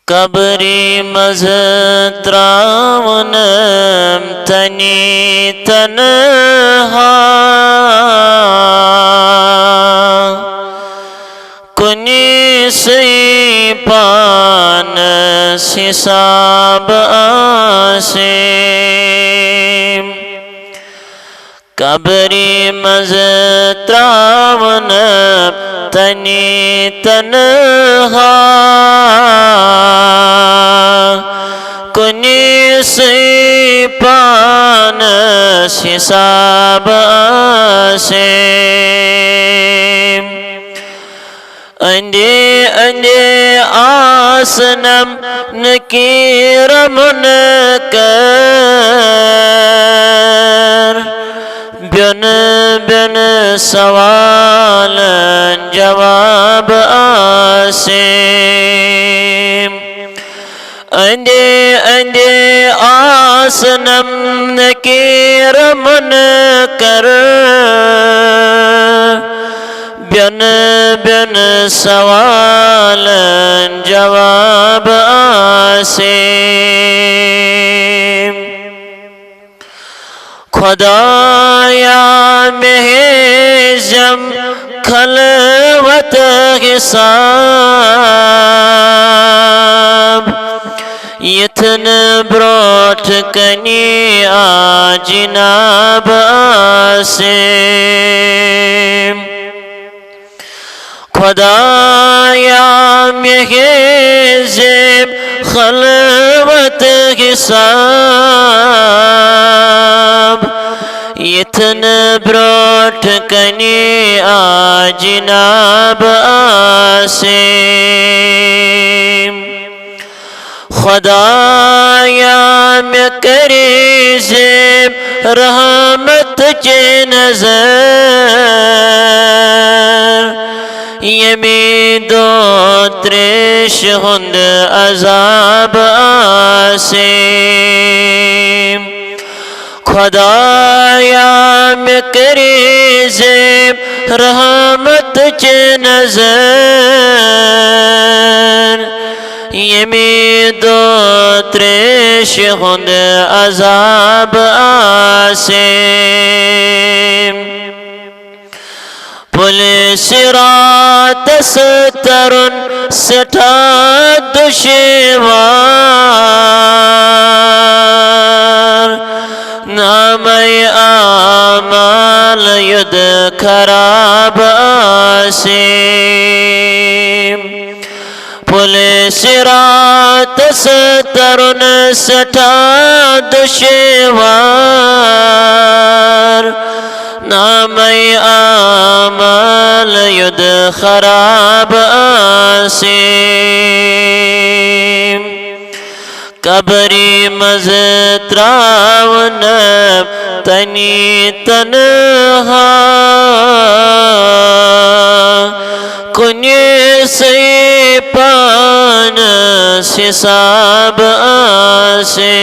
कबरी मज त्रावन तनी तनहा कुनी सई पान हिसाब आसे कबरी मज त्रावन तनी तनहा कुनी सई पान हिसाब आसे अंडे अंडे आसनम नकीरमुन कर बिन बिन सवाल जवाब आसे अंडे अंडे आसनम नकीरमुन कर बिन बिन सवाल जवाब आसे खुदाया महजम खलवत हिसाब यथन ब्रोठ कनी आजिनाब आसे खुदाया महज़ेब खलवत हिसाब यथन ब्रोठ कनी आजिनाब आसे खुदाया में करे ज़ेब रहमत चे नज़र यमी दो त्रेश हुंद अजाब आसे खुदाया में करे ज़ेब रहमत चे नज़र यमी दो त्रेश हुंद अजाब आसे पुलिसिरात तरुण सठा दुश्वार नामय आमाल युद्ध खराब आसे पुलिसिरात तरुण सठा दुश्वार नामय आमाल युद्ध खराब आसे कबरी मज त्रावन तनी तनहा कुनी सई पान हिसाब आसे।